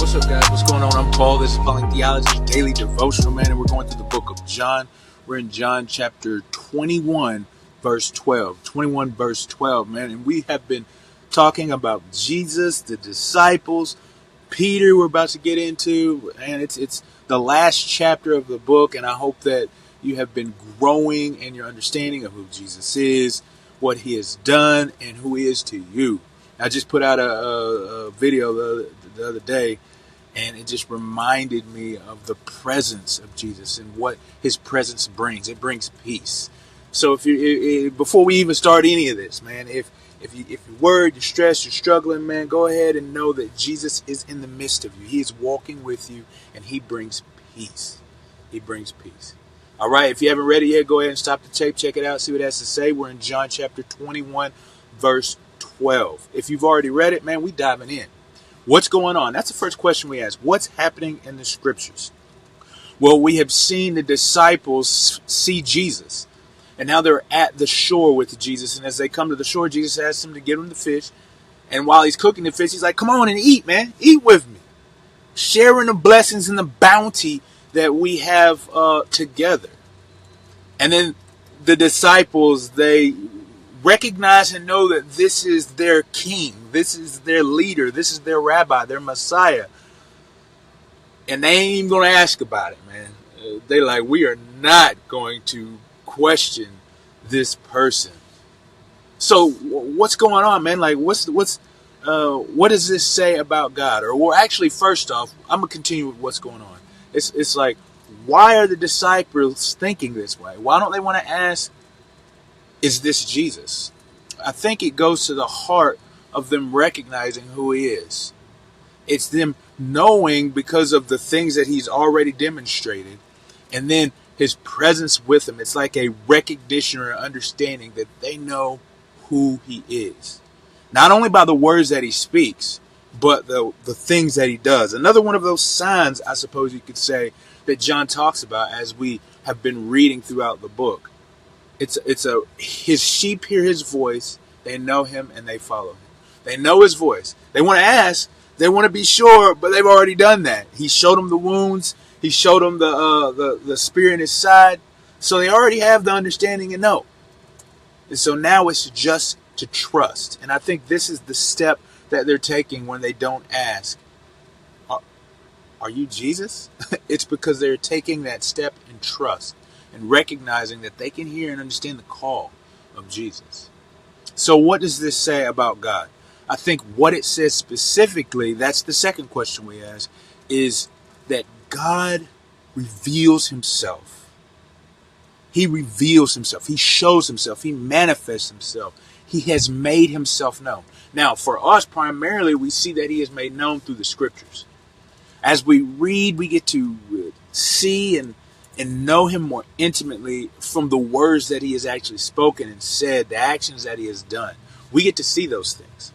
What's up, guys? What's going on? I'm Paul. This is Falling Theology's daily devotional, man, and we're going through the book of John. We're in John chapter 21, verse 12. 21, verse 12, man, and we have been talking about Jesus, the disciples, Peter we're about to get into, and it's the last chapter of the book, and I hope that you have been growing in your understanding of who Jesus is, what he has done, and who he is to you. I just put out a video the other day, and it just reminded me of the presence of Jesus and what his presence brings. It brings peace. So before we even start any of this, man, if you're worried, you're stressed, you're struggling, man, go ahead and know that Jesus is in the midst of you. He is walking with you, and he brings peace. He brings peace. All right, if you haven't read it yet, go ahead and stop the tape, check it out, see what it has to say. We're in John chapter 21, verse 12. If you've already read it, man, we diving in. What's going on? That's the first question we ask. What's happening in the scriptures? Well, we have seen the disciples see Jesus, and now they're at the shore with Jesus. And as they come to the shore, Jesus asks them to give them the fish. And while he's cooking the fish, he's like, come on and eat, man. Eat with me. Sharing the blessings and the bounty that we have together. And then the disciples, they recognize and know that this is their king, this is their leader, this is their rabbi, their Messiah. And they ain't even going to ask about it, man. They're like, we are not going to question this person. So what's going on, man? Like, what does this say about God? Or, well, actually, first off, I'm going to continue with what's going on. It's like, why are the disciples thinking this way? Why don't they want to ask, is this Jesus? I think it goes to the heart of them recognizing who he is. It's them knowing because of the things that he's already demonstrated, and then his presence with them. It's like a recognition or understanding that they know who he is. Not only by the words that he speaks, but the things that he does. Another one of those signs, I suppose you could say, that John talks about as we have been reading throughout the book. His sheep hear his voice, they know him, and they follow him. They know his voice. They want to ask, they want to be sure, but they've already done that. He showed them the wounds, he showed them the spear in his side, so they already have the understanding and know. And so now it's just to trust. And I think this is the step that they're taking when they don't ask, are you Jesus? It's because they're taking that step in trust and recognizing that they can hear and understand the call of Jesus. So what does this say about God? I think what it says specifically, that's the second question we ask, is that God reveals himself. He reveals himself. He shows himself. He manifests himself. He has made himself known. Now, for us, primarily, we see that he is made known through the scriptures. As we read, we get to see and know him more intimately from the words that he has actually spoken and said, the actions that he has done. We get to see those things.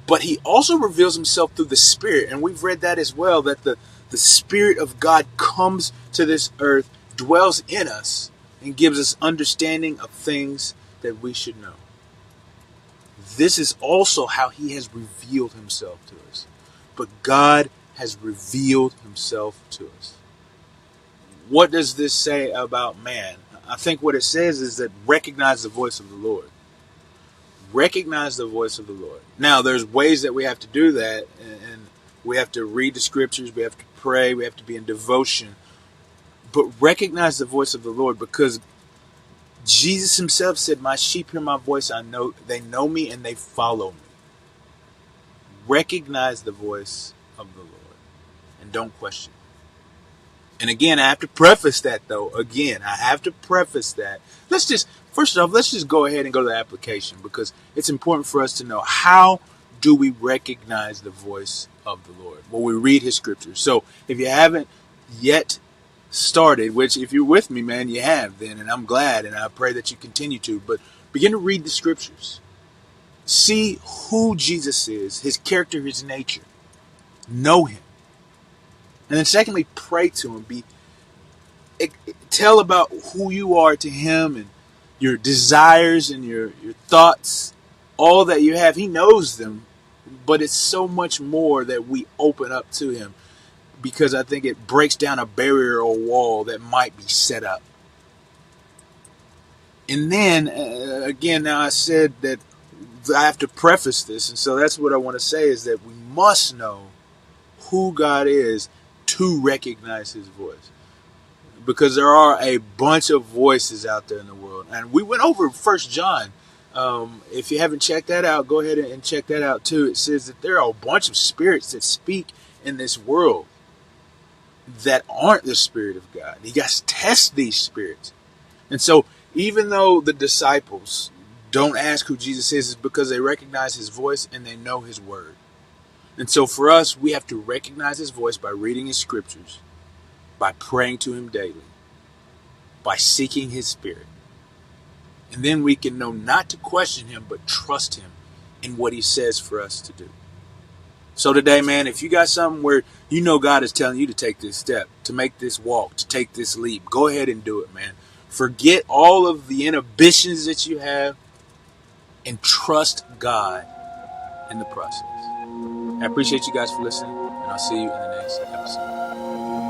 But he also reveals himself through the Spirit, and we've read that as well, that the Spirit of God comes to this earth, dwells in us, and gives us understanding of things that we should know. This is also how he has revealed himself to us. But God has revealed himself to us. What does this say about man? I think what it says is that recognize the voice of the Lord. Recognize the voice of the Lord. Now, there's ways that we have to do that, and we have to read the scriptures, we have to pray, we have to be in devotion. But recognize the voice of the Lord, because Jesus himself said, my sheep hear my voice, they know me and they follow me. Recognize the voice of the Lord and don't question. And again, I have to preface that, though. First off, let's just go ahead and go to the application, because it's important for us to know, how do we recognize the voice of the Lord? Well, we read his scriptures. So if you haven't yet started, which if you're with me, man, you have then, and I'm glad, and I pray that you continue to, but begin to read the scriptures. See who Jesus is, his character, his nature. Know him. And then secondly, pray to him. Tell about who you are to him and your desires and your thoughts, all that you have. He knows them but it's so much more that we open up to him, because I think it breaks down a barrier or wall that might be set up. And then, again, now I said that I have to preface this, and so that's what I want to say, is that we must know who God is to recognize his voice. Because there are a bunch of voices out there in the world. And we went over 1 John. If you haven't checked that out, go ahead and check that out too. It says that there are a bunch of spirits that speak in this world that aren't the Spirit of God. You guys test these spirits. And so even though the disciples don't ask who Jesus is, it's because they recognize his voice and they know his word. And so for us, we have to recognize his voice by reading his scriptures, by praying to him daily, by seeking his Spirit. And then we can know not to question him, but trust him in what he says for us to do. So today, man, if you got something where you know God is telling you to take this step, to make this walk, to take this leap, go ahead and do it, man. Forget all of the inhibitions that you have and trust God in the process. I appreciate you guys for listening, and I'll see you in the next episode.